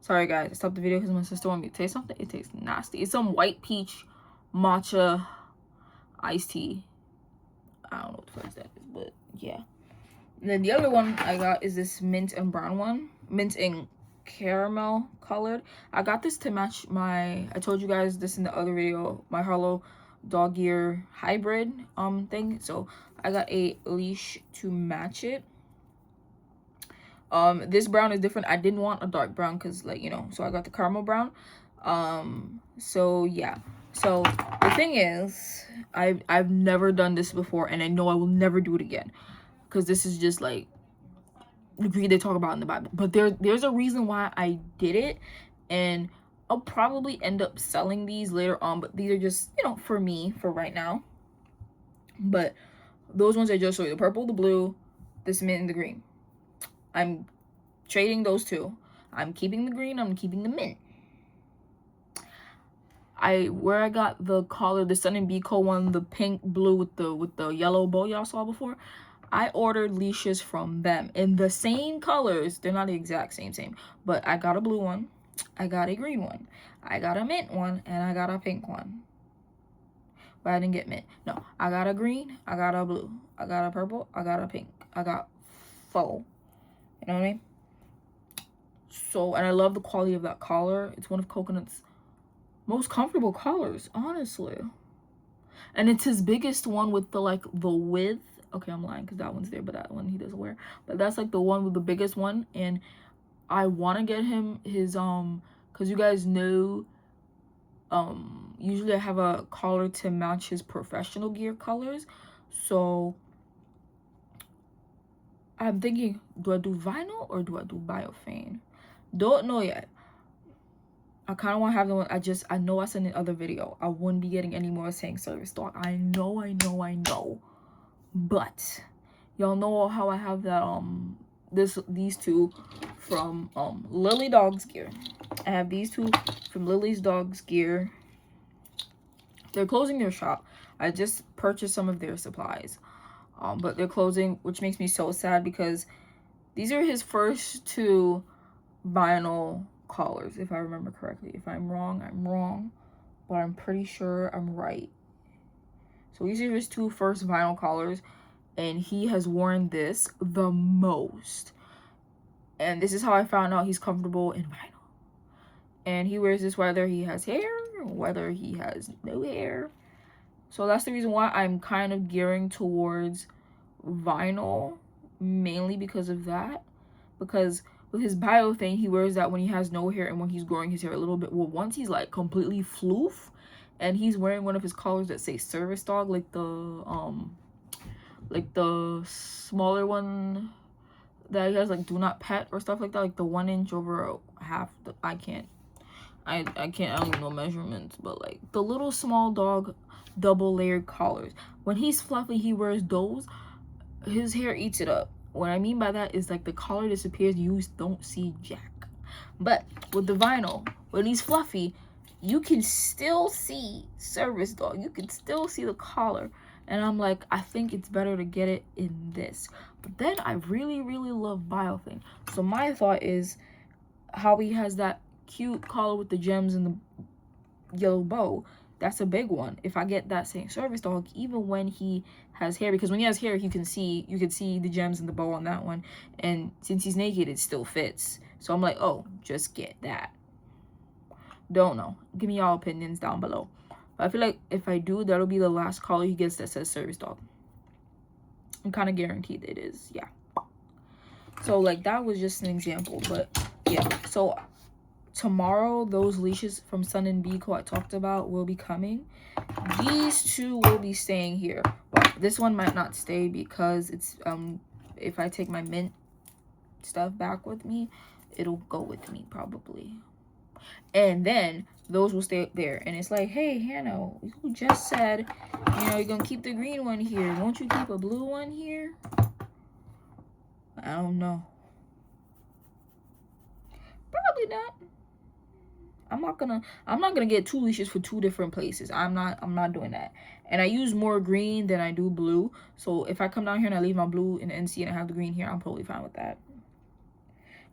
Sorry guys, I stopped the video because my sister wanted me to taste something. It tastes nasty. It's some white peach matcha iced tea. I don't know what the fuck that is, but yeah. And then the other one I got is this mint and brown one. Mint and caramel colored. I got this to match my, I told you guys this in the other video, my Harlow dog ear hybrid thing. So I got a leash to match it. This brown is different. I didn't want a dark brown because, like, you know, so I got the caramel brown. So yeah. So the thing is, I've never done this before, and I know I will never do it again, because this is just like the greed they talk about in the Bible. But there's a reason why I did it, and I'll probably end up selling these later on, but these are just, you know, for me for right now. But those ones I just showed you, the purple, the blue, this mint, and the green. I'm trading those two. I'm keeping the green, I'm keeping the mint. Where I got the collar, the Sun and Biko one, the pink blue with the yellow bow y'all saw before, I ordered leashes from them in the same colors. They're not the exact same, but I got a blue one, I got a green one, I got a mint one, and I got a pink one. But I didn't get mint. No, I got a green, I got a blue, I got a purple, I got a pink, I got 4. You know what I mean? So, and I love the quality of that collar. It's one of Coconut's most comfortable collars, honestly. And it's his biggest one with the, like, the width. Okay, I'm lying because that one's there, but that one he doesn't wear. But that's like the one with the biggest one. And I want to get him his, because you guys know, usually I have a collar to match his professional gear colors. So I'm thinking, do I do vinyl or do I do Biofane? Don't know yet. I kind of want to have the one, I know I said in the other video, I wouldn't be getting any more saying service dog. I know. But y'all know how I have that, these two from, Lily Dogs Gear. I have these two from Lily's Dogs Gear. They're closing their shop. I just purchased some of their supplies. But they're closing, which makes me so sad because these are his first 2 vinyl collars, if I remember correctly. If I'm wrong, I'm wrong, but I'm pretty sure I'm right. So these are his 2 first vinyl collars, and he has worn this the most. And this is how I found out he's comfortable in vinyl. And he wears this whether he has hair, whether he has no hair. So that's the reason why I'm kind of gearing towards vinyl, mainly because of that. Because with his bio thing, he wears that when he has no hair and when he's growing his hair a little bit. Well, once he's like completely floof, and he's wearing one of his collars that say service dog, like the smaller one that he has, like do not pet or stuff like that, like the 1 inch over half. I don't even know measurements, but like the little small dog double layered collars. When he's fluffy, he wears those. His hair eats it up. What I mean by that is like the collar disappears, you don't see jack. But with the vinyl, when he's fluffy, you can still see service dog. You can still see the collar. And I'm like, I think it's better to get it in this. But then I really love Biofane. So my thought is how he has that cute collar with the gems and the yellow bow. That's a big one. If I get that same service dog, even when he has hair, because when he has hair, you can see the gems and the bow on that one. And since he's naked, it still fits. So I'm like, oh, just get that. Don't know. Give me y'all opinions down below. But I feel like if I do, that'll be the last collar he gets that says service dog. I'm kind of guaranteed it is. Yeah. So like that was just an example. But yeah. So tomorrow, those leashes from Sun and Biko I talked about will be coming. These 2 will be staying here. Well, this one might not stay because it's if I take my mint stuff back with me, it'll go with me probably. And then those will stay up there. And it's like, hey, Hannah, you just said, you know, you're gonna keep the green one here. Won't you keep a blue one here? I don't know. Probably not. I'm not gonna get 2 leashes for 2 different places. I'm not doing that. And I use more green than I do blue. So if I come down here and I leave my blue in the NC and I have the green here, I'm totally fine with that.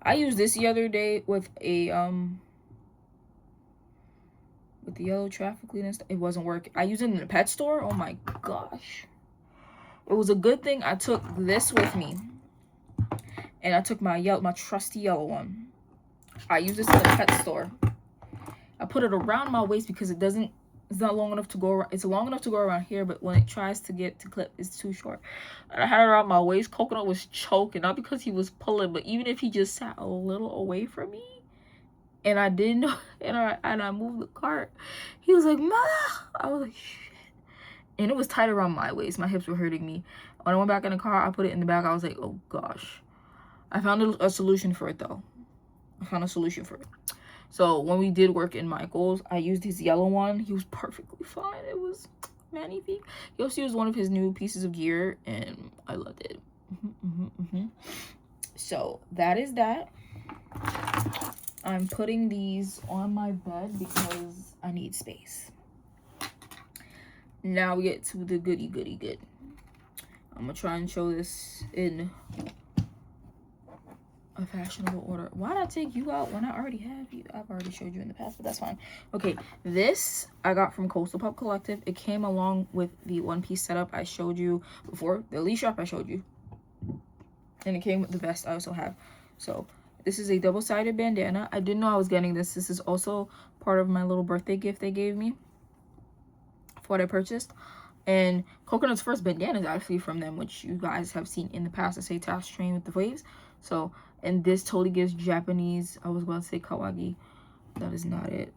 I used this the other day with a with the yellow traffic cleaner. It wasn't working. I used it in the pet store. Oh my gosh. It was a good thing I took this with me. And I took my trusty yellow one. I use this in the pet store. I put it around my waist because it's not long enough to go around. It's long enough to go around here, but when it tries to get to clip, it's too short. And I had it around my waist. Coconut was choking, not because he was pulling, but even if he just sat a little away from me, and I didn't know, and I moved the cart, he was like, "Ma!" I was like, "Shit!" And it was tight around my waist. My hips were hurting me. When I went back in the car, I put it in the back. I was like, "Oh gosh." I found a solution for it though. I found a solution for it. So when we did work in Michael's, I used his yellow one. He was perfectly fine. It was magnifique. He also used one of his new pieces of gear, and I loved it. So that is that. I'm putting these on my bed because I need space. Now we get to the goody good. I'm gonna try and show this in a fashionable order. Why did I take you out when I already have you? I've already showed you in the past, but that's fine. Okay, this I got from Coastal Pup Collective. It came along with the one-piece setup I showed you before, the leash wrap I showed you, and it came with the vest I also have. So this is a double-sided bandana. I didn't know I was getting this. This is also part of my little birthday gift they gave me for what I purchased. And Coconut's first bandana is actually from them, which you guys have seen in the past. I say Task Train with the waves. So, and this totally gives Japanese, I was going to say kawaii. That is not it.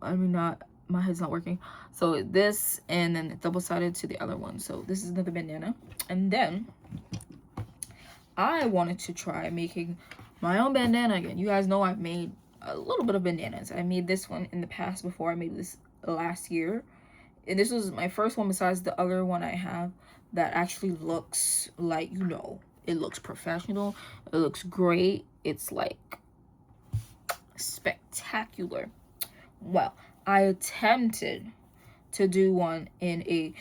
I mean, my head's not working. So this, and then double-sided to the other one. So this is another bandana. And then I wanted to try making my own bandana again. You guys know I've made a little bit of bandanas. I made this one in the past before. I made this last year. And this was my first one besides the other one I have that actually looks like, you know, it looks professional. It looks great. It's like spectacular. Well, I attempted to do one in a,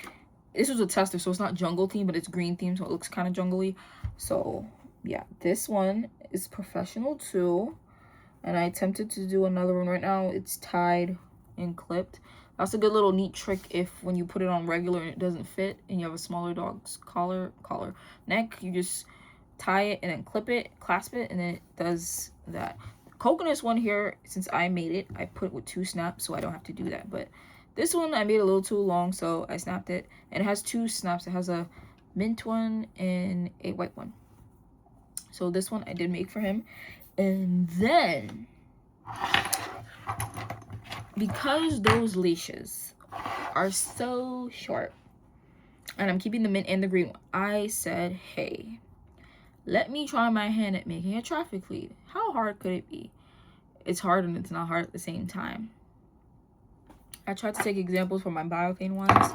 this was a tester, so it's not jungle theme, but it's green theme, so it looks kind of jungly. So yeah, this one is professional too. And I attempted to do another one. Right now it's tied and clipped. That's a good little neat trick if when you put it on regular and it doesn't fit and you have a smaller dog's collar neck, you just tie it and then clip it, clasp it, and then it does that. Coconut's one here, since I made it, I put it with 2 snaps so I don't have to do that. But this one I made a little too long, so I snapped it. And it has 2 snaps. It has a mint one and a white one. So this one I did make for him. And then, because those leashes are so short, and I'm keeping the mint and the green one, I said, hey, let me try my hand at making a traffic lead. How hard could it be? It's hard and it's not hard at the same time. I tried to take examples from my Biothane ones.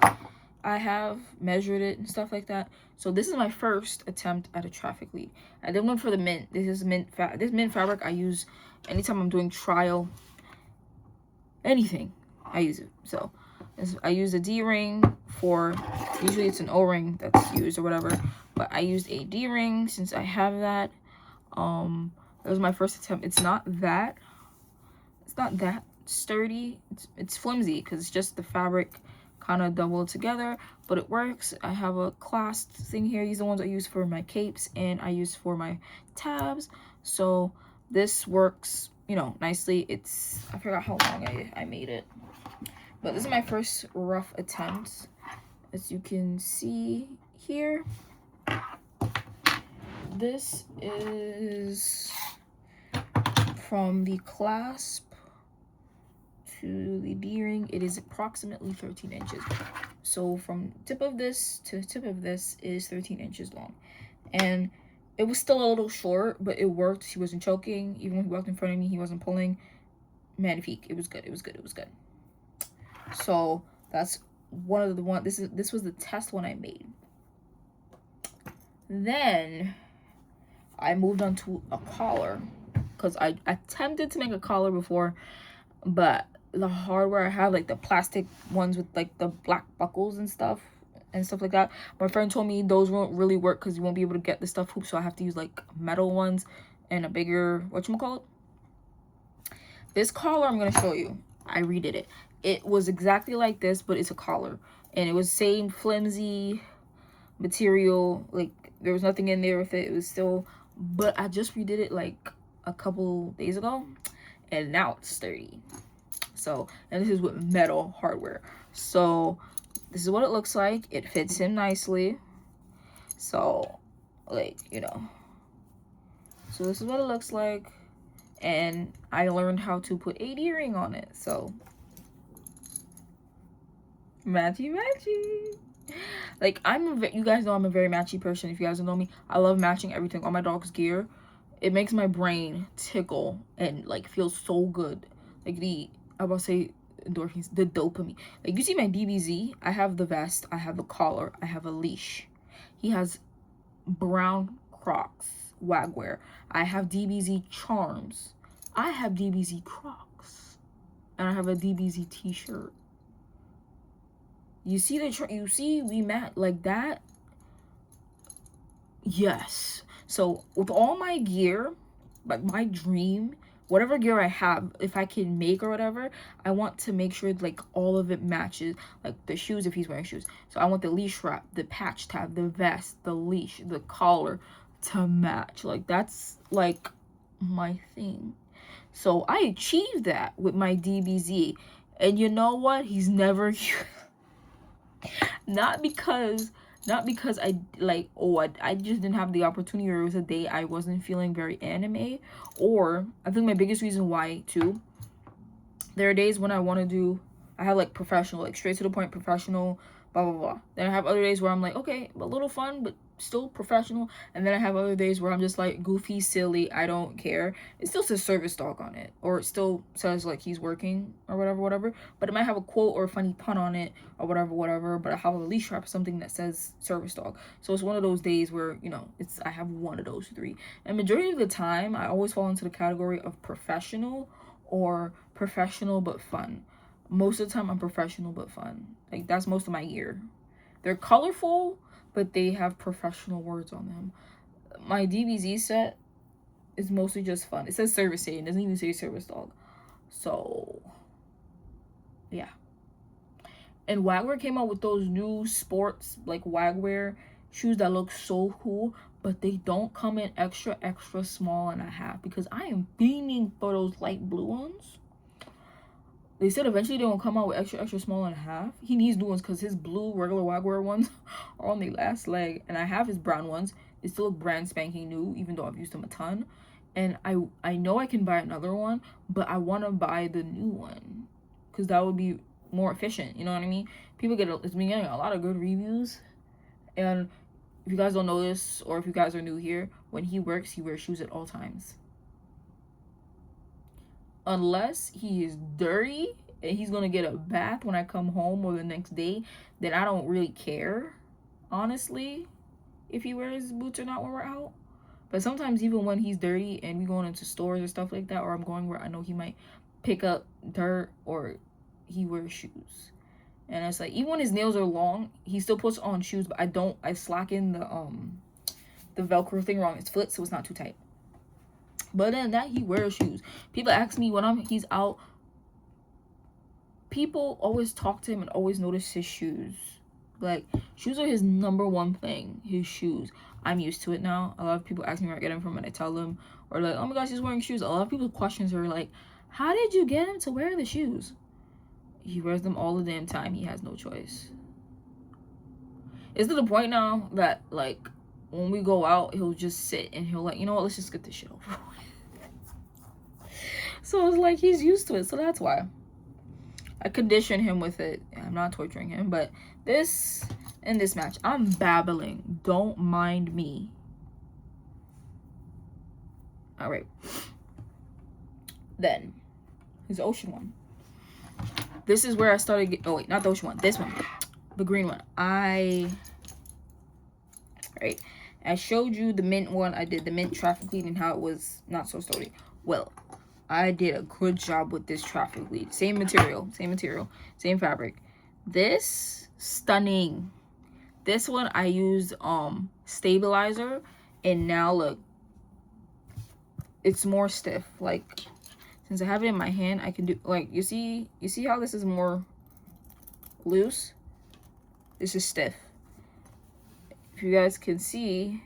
I have measured it and stuff like that. So this is my first attempt at a traffic lead. I did one for the mint. This is mint fabric I use anytime I'm doing trial. Anything, I use it. So I use a D-ring for, usually it's an O-ring that's used or whatever, but I used a D-ring since I have that. That was my first attempt. It's not that sturdy. It's flimsy because it's just the fabric kind of doubled together, but it works. I have a clasped thing here. These are the ones I use for my capes and I use for my tabs. So this works, you know, nicely. It's, I forgot how long I made it, but this is my first rough attempt. As you can see here, this is from the clasp to the D-ring. It is approximately 13 inches. So from tip of this to tip of this is 13 inches long. And it was still a little short, but it worked. He wasn't choking. Even when he walked in front of me, he wasn't pulling. Magnifique. It was good. It was good. It was good. So that's one of the one. This was the test one I made. Then I moved on to a collar because I attempted to make a collar before, but the hardware I have, like the plastic ones with like the black buckles and stuff like that, my friend told me those won't really work because you won't be able to get the stuff hoop, so I have to use like metal ones, and a bigger, whatchamacallit? This collar I'm going to show you. I redid it. It was exactly like this, but it's a collar. And it was same flimsy material. Like, there was nothing in there with it. It was still, but I just redid it like a couple days ago. And now it's sturdy. So, and this is with metal hardware. So, this is what it looks like. It fits him nicely. So, like, you know. So, this is what it looks like. And I learned how to put a D-ring on it. So, matchy matchy. Like, you guys know I'm a very matchy person. If you guys don't know me, I love matching everything on my dog's gear. It makes my brain tickle and like feel so good. Like I will say endorphins, the dopamine. Like, you see my DBZ, I have the vest, I have the collar, I have a leash. He has brown Crocs Wagwear. I have DBZ charms. I have DBZ Crocs, and I have a DBZ t-shirt. You see we met like that? Yes. So with all my gear, like my dream, whatever gear I have, if I can make or whatever, I want to make sure like all of it matches. Like the shoes, if he's wearing shoes. So I want the leash wrap, the patch tab, the vest, the leash, the collar to match. Like, that's like my thing. So I achieved that with my DBZ. And you know what? He's never not because I like, oh, I just didn't have the opportunity, or it was a day I wasn't feeling very anime, or I think my biggest reason why too, there are days when I want to do, I have like professional, like straight to the point professional, blah blah blah. Then I have other days where I'm like, okay, a little fun but still professional. And then I have other days where I'm just like goofy, silly, I don't care. It still says service dog on it, or it still says like he's working or whatever, but it might have a quote or a funny pun on it or whatever, but I have a leash wrap, something that says service dog. So it's one of those days where, you know, I have one of those three. And majority of the time I always fall into the category of professional or professional but fun. Most of the time I'm professional but fun. Like, that's most of my gear. They're colorful, but they have professional words on them. My DBZ set is mostly just fun. It says service aid, it doesn't even say service dog. So yeah. And Wagwear came out with those new sports like Wagwear shoes that look so cool, but they don't come in extra small and a half, because I am fiending for those light blue ones. They said eventually they won't come out with extra small and a half. He needs new ones because his blue regular Wagwear ones are on the last leg, and I have his brown ones. They still look brand spanking new, even though I've used them a ton. And I know I can buy another one, but I want to buy the new one because that would be more efficient. You know what I mean? It's been getting a lot of good reviews. And if you guys don't know this, or if you guys are new here, when he works, he wears shoes at all times. Unless he is dirty and he's gonna get a bath when I come home or the next day, then I don't really care, honestly, if he wears boots or not when we're out. But sometimes even when he's dirty and we going into stores or stuff like that, or I'm going where I know he might pick up dirt, or he wears shoes. And it's like, even when his nails are long, he still puts on shoes, but I slacken the Velcro thing around his foot so it's not too tight. But then that, he wears shoes. People ask me when he's out, people always talk to him and always notice his shoes. Like, shoes are his number one thing, his shoes. I'm used to it now. A lot of people ask me where I get them from, and I tell them, or like, oh my gosh, he's wearing shoes. A lot of people's questions are like, how did you get him to wear the shoes? He wears them all the damn time. He has no choice. It's to the point now that, like, when we go out, he'll just sit and he'll like, you know what, let's just get this shit over with. So it's like, he's used to it. So that's why I condition him with it. I'm not torturing him, but in this match, I'm babbling. Don't mind me. All right. Then his ocean one. This is where I started. Oh wait, not the ocean one. This one, the green one. I showed you the mint one. I did the mint traffic lead and how it was not so sturdy. Well, I did a good job with this traffic lead. Same material, same fabric. This, stunning. This one I used stabilizer, and now look, it's more stiff. Like, since I have it in my hand, I can do, like, you see how this is more loose? This is stiff. If you guys can see,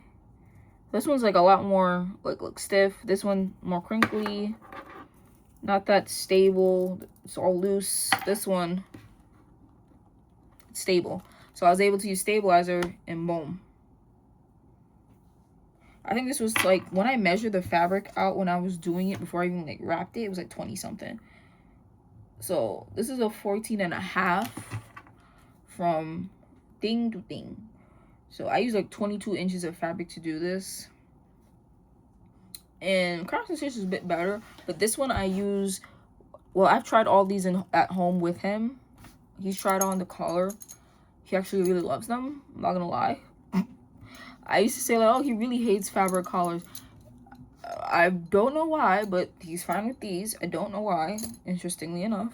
this one's like a lot more, like, look stiff. This one more crinkly, not that stable. It's all loose. This one, it's stable. So I was able to use stabilizer and boom. I think this was like, when I measured the fabric out when I was doing it before I even like wrapped it, it was like 20 something. So this is a 14.5 from thing to thing. So I use like 22 inches of fabric to do this. And Crafts and Stitch is a bit better, but this one I use, well, I've tried all these at home with him. He's tried on the collar. He actually really loves them, I'm not gonna lie. I used to say like, oh, he really hates fabric collars. I don't know why, but he's fine with these. I don't know why, interestingly enough.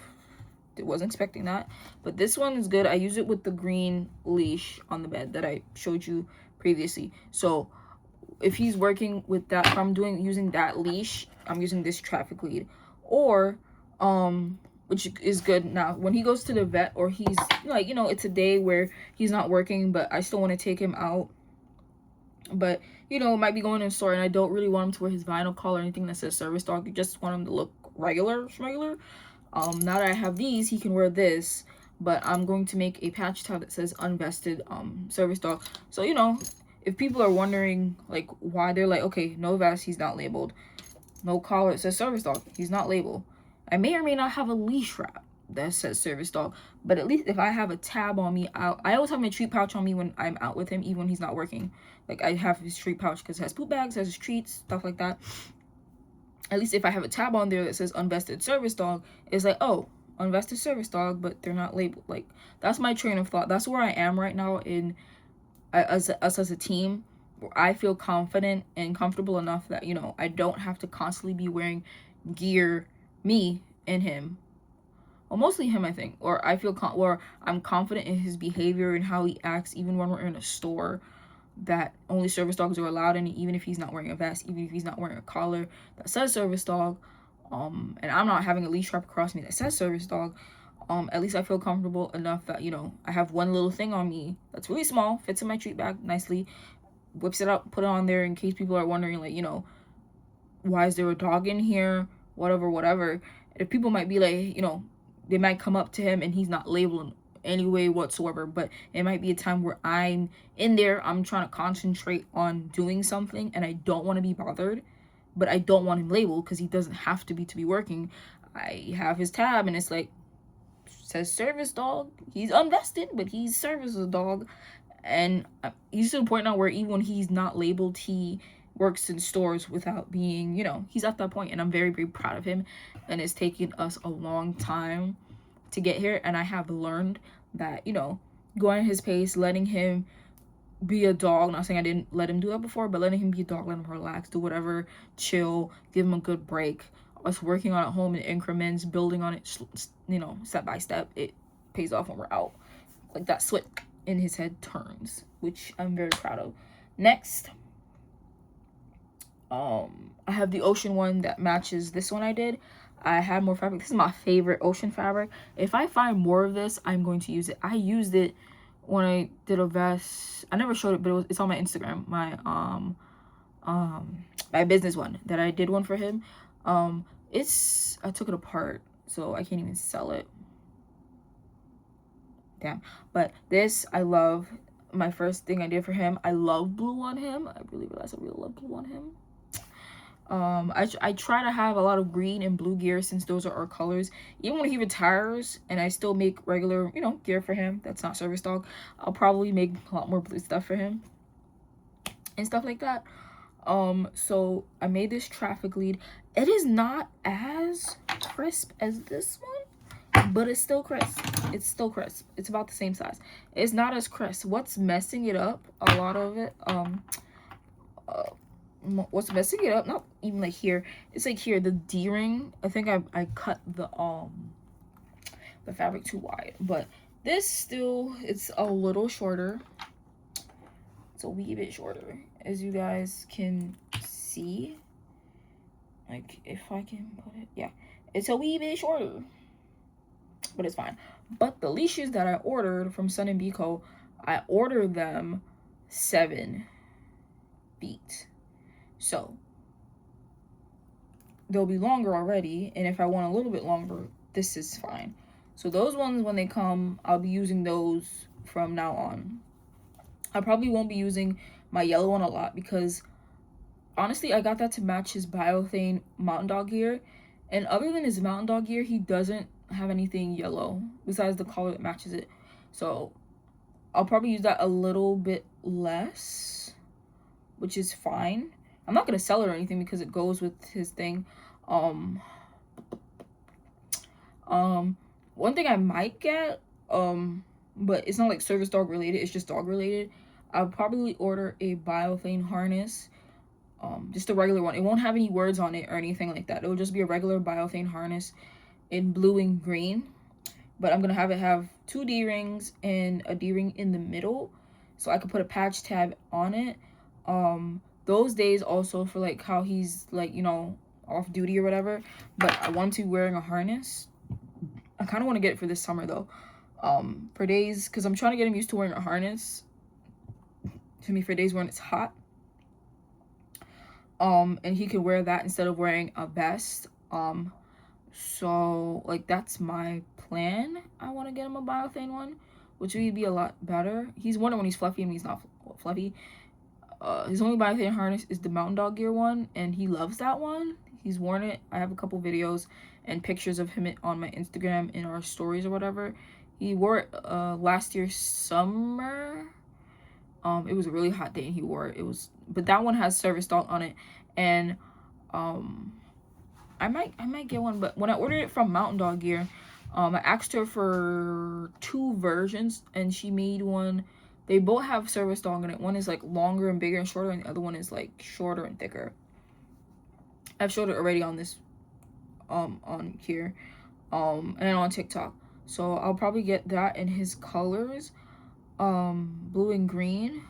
I wasn't expecting that. But this one is good. I use it with the green leash on the bed that I showed you previously. So if he's working with that, if I'm using that leash, I'm using this traffic lead. Or, which is good now, when he goes to the vet or he's like, you know, it's a day where he's not working, but I still want to take him out. But, you know, might be going in a store and I don't really want him to wear his vinyl collar or anything that says service dog. You just want him to look regular. Now that I have these, he can wear this. But I'm going to make a patch tab that says unvested service dog. So, you know, if people are wondering, like, why they're like, okay, no vest, he's not labeled. No collar, it says service dog, he's not labeled. I may or may not have a leash wrap that says service dog, but at least if I have a tab on me, I always have my treat pouch on me when I'm out with him, even when he's not working. Like, I have his treat pouch because it has poop bags, has his treats, stuff like that. At least if I have a tab on there that says unvested service dog, it's like, oh, unvested service dog, but they're not labeled. Like, that's my train of thought. That's where I am right now in us as a team. Where I feel confident and comfortable enough that, you know, I don't have to constantly be wearing gear, me and him. Well, mostly him, I think. Or I feel where I'm confident in his behavior and how he acts, even when we're in a store that only service dogs are allowed in, even if he's not wearing a vest, even if he's not wearing a collar that says service dog, and I'm not having a leash wrap across me that says service dog. At least I feel comfortable enough that, you know, I have one little thing on me that's really small, fits in my treat bag nicely, whips it up, put it on there in case people are wondering, like, you know, why is there a dog in here, whatever. If people might be like, you know, they might come up to him and he's not labeled any way whatsoever, but it might be a time where I'm in there, I'm trying to concentrate on doing something and I don't want to be bothered, but I don't want him labeled because he doesn't have to be working. I have his tab and it's like, says service dog. He's unvested, but he's service dog. And he's to the point now where even when he's not labeled, he works in stores without being, you know, he's at that point, and I'm very, very proud of him. And it's taken us a long time to get here, and I have learned that, you know, going at his pace, letting him be a dog, not saying I didn't let him do that before, but letting him be a dog, let him relax, do whatever, chill, give him a good break. Us working on it at home in increments, building on it, you know, step by step, it pays off when we're out. Like, that switch in his head turns, which I'm very proud of. Next, I have the ocean one that matches this one I did. I had more fabric. This is my favorite ocean fabric. If I find more of this, I'm going to use it. I used it when I did a vest. I never showed it, but it's on my Instagram. My my business one that I did one for him. I took it apart, so I can't even sell it. Damn. But this I love. My first thing I did for him, I love blue on him. I really realized I really love blue on him. I try to have a lot of green and blue gear since those are our colors. Even when he retires and I still make regular, you know, gear for him that's not service dog, I'll probably make a lot more blue stuff for him and stuff like that. So I made this traffic lead. It is not as crisp as this one, but it's still crisp. It's still crisp. It's about the same size. It's not as crisp. What's messing it up, a lot of it, what's messing it up, not even like here, it's like here, the D-ring. I think I cut the fabric too wide, but this still, it's a little shorter. It's a wee bit shorter, as you guys can see. Like, if I can put it, yeah, it's a wee bit shorter, but it's fine. But the leashes that I ordered from Sun and Biko, I ordered them 7 feet, so they'll be longer already. And if I want a little bit longer, this is fine. So those ones, when they come, I'll be using those from now on. I probably won't be using my yellow one a lot because honestly, I got that to match his Biothane Mountain Dog gear. And other than his Mountain Dog gear, he doesn't have anything yellow besides the collar that matches it. So I'll probably use that a little bit less, which is fine. I'm not going to sell it or anything because it goes with his thing. One thing I might get, but it's not like service dog related, it's just dog related. I'll probably order a Biothane harness, just a regular one. It won't have any words on it or anything like that. It will just be a regular Biothane harness in blue and green. But I'm gonna have it have 2 D-rings and a D-ring in the middle, so I could put a patch tab on it. Those days also for like how he's like, you know, off duty or whatever, but I want to be wearing a harness. I kind of want to get it for this summer though, for days, because I'm trying to get him used to wearing a harness to me for days when it's hot, and he could wear that instead of wearing a vest. So like that's my plan. I want to get him a Biothane one, which would be a lot better. He's wondering when he's fluffy and he's not fluffy. His only Biothane harness is the Mountain Dog gear one, and he loves that one. He's worn it. I have a couple videos and pictures of him on my Instagram in our stories or whatever. He wore it last year summer. It was a really hot day and he wore it. But that one has service dog on it, and I might get one. But when I ordered it from Mountain Dog Gear, I asked her for 2 versions, and she made one. They both have service dog in it. One is like longer and bigger and shorter, and the other one is like shorter and thicker. I've showed it already on this, on here, and on TikTok. So I'll probably get that in his colors, blue and green.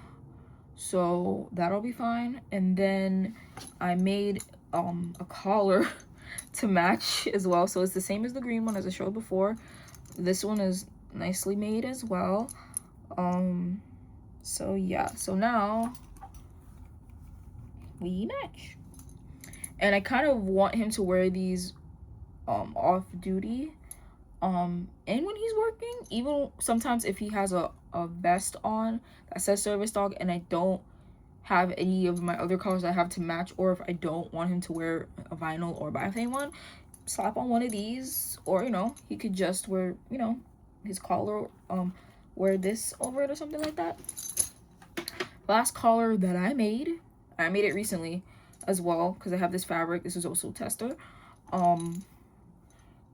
So that'll be fine. And then I made a collar to match as well. So it's the same as the green one as I showed before. This one is nicely made as well. So yeah, so now we match. And I kind of want him to wear these off duty, and when he's working, even sometimes if he has a vest on that says service dog and I don't have any of my other colors I have to match, or if I don't want him to wear a vinyl or Biothane one, slap on one of these, or you know, he could just wear, you know, his collar, wear this over it or something like that. Last collar that I made it recently as well because I have this fabric. This is also tester.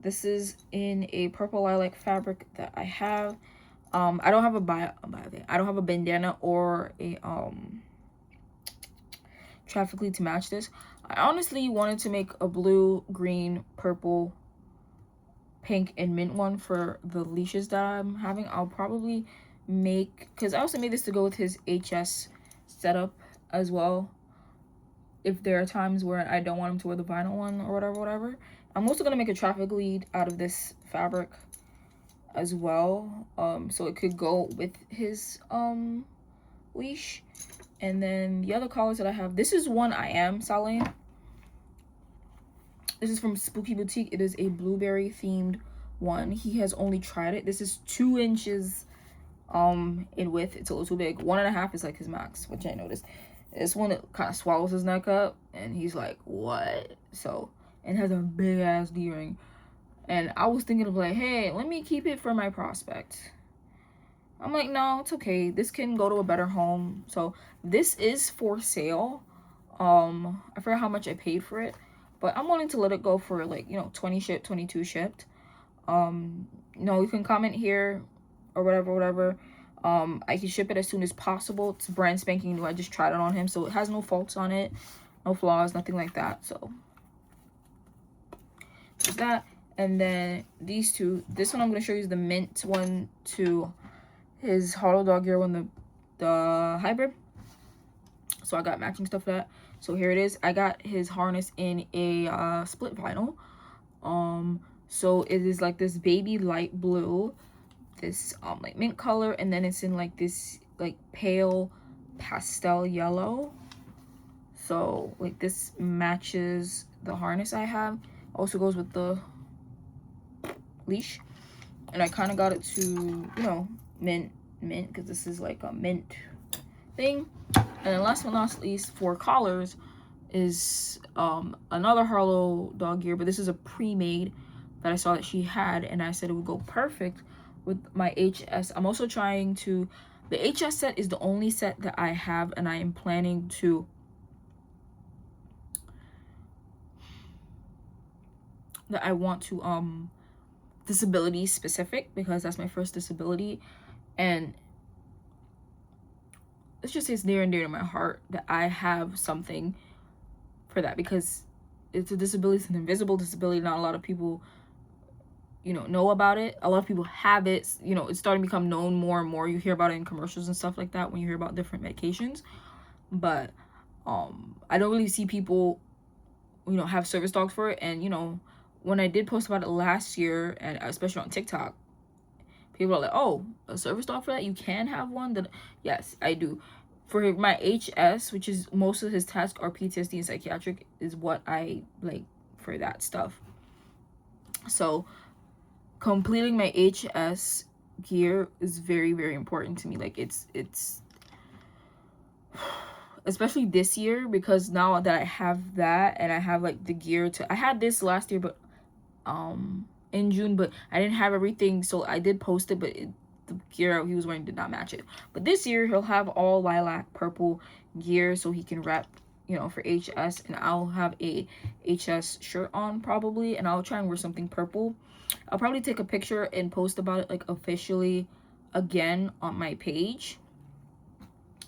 This is in a purple lilac fabric that I have. I don't have I don't have a bandana or a traffic lead to match this. I honestly wanted to make a blue, green, purple, pink, and mint one for the leashes that I'm having. I'll probably make, because I also made this to go with his HS setup as well, if there are times where I don't want him to wear the vinyl one or whatever. I'm also gonna make a traffic lead out of this fabric as well, so it could go with his leash. And then the other collars that I have, this is one I am selling. This is from Spooky Boutique. It is a blueberry themed one. He has only tried it. This is 2 inches in width. It's a little too big. 1.5 is like his max, which I noticed. This one, it kind of swallows his neck up, and he's like, what? So, and has a big ass D-ring. And I was thinking of like, hey, let me keep it for my prospect. I'm like, no, it's okay. This can go to a better home. So this is for sale. I forgot how much I paid for it, but I'm wanting to let it go for like, you know, 20 shipped, 22 shipped. You know, you can comment here or whatever. I can ship it as soon as possible. It's brand spanking new. I just tried it on him, so it has no faults on it, no flaws, nothing like that. So there's that. And then these two. This one I'm gonna show you is the mint one to his Hollow Dog Gear one, the hybrid. So I got matching stuff for that. So here it is. I got his harness in a split vinyl. So it is like this baby light blue, this like mint color, and then it's in like this like pale pastel yellow. So like this matches the harness I have. Also goes with the leash. And I kind of got it to, you know, mint, because this is like a mint thing. And then last but not least, for collars is another Harlow dog gear, but this is a pre-made that I saw that she had, and I said it would go perfect with my HS. I'm also trying to, the HS set is the only set that I have, and I am planning to that I want to disability specific, because that's my first disability, and let's just say it's near and dear to my heart that I have something for that, because it's a disability, it's an invisible disability. Not a lot of people, you know about it. A lot of people have it, you know, it's starting to become known more and more. You hear about it in commercials and stuff like that when you hear about different medications, but I don't really see people, you know, have service dogs for it. And you know, when I did post about it last year, and especially on TikTok, people are like, oh, a service dog for that? You can have one? Then yes, I do. For my HS, which is most of his tasks are PTSD and psychiatric, is what I like for that stuff. So completing my HS gear is very, very important to me. Like it's especially this year, because now that I have that and I have like the gear to, I had this last year, but in June, but I didn't have everything, so I did post it, but the gear he was wearing did not match it. But this year he'll have all lilac purple gear, so he can rep, you know, for HS, and I'll have a HS shirt on probably, and I'll try and wear something purple. I'll probably take a picture and post about it like officially again on my page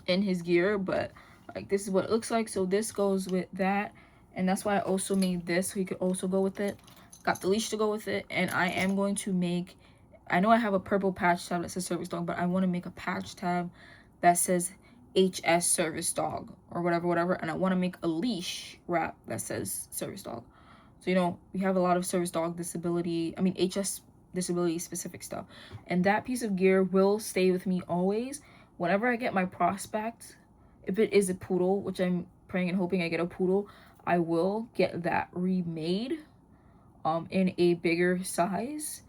in his gear, but like this is what it looks like. So this goes with that, and that's why I also made this, so you could also go with it. Got the leash to go with it, and I am going to make, I know I have a purple patch tab that says service dog, but I want to make a patch tab that says HS service dog or whatever, and I want to make a leash wrap that says service dog. So, you know, we have a lot of service dog disability, I mean HS disability specific stuff, and that piece of gear will stay with me always. Whenever I get my prospect, if it is a poodle, which I'm praying and hoping I get a poodle, I will get that remade in a bigger size.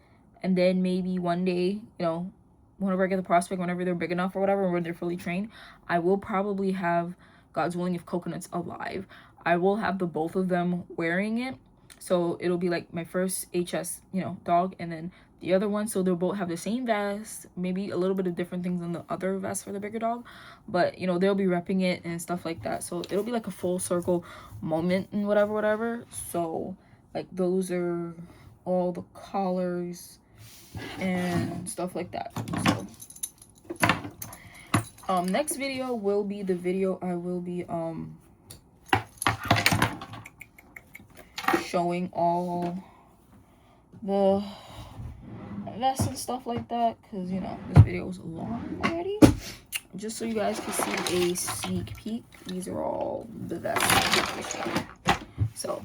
And then maybe one day, you know, whenever I get the prospect, whenever they're big enough or whatever, when they're fully trained, I will probably have, God's willing, if Coconut's alive, I will have the both of them wearing it. So it'll be like my first HS, you know, dog, and then the other one, so they'll both have the same vest, maybe a little bit of different things than the other vest for the bigger dog, but you know, they'll be repping it and stuff like that. So it'll be like a full circle moment and whatever. So like those are all the collars and stuff like that. So next video will be the video I will be showing all the vests and stuff like that, because you know this video is long already. Just so you guys can see a sneak peek, these are all the vests. So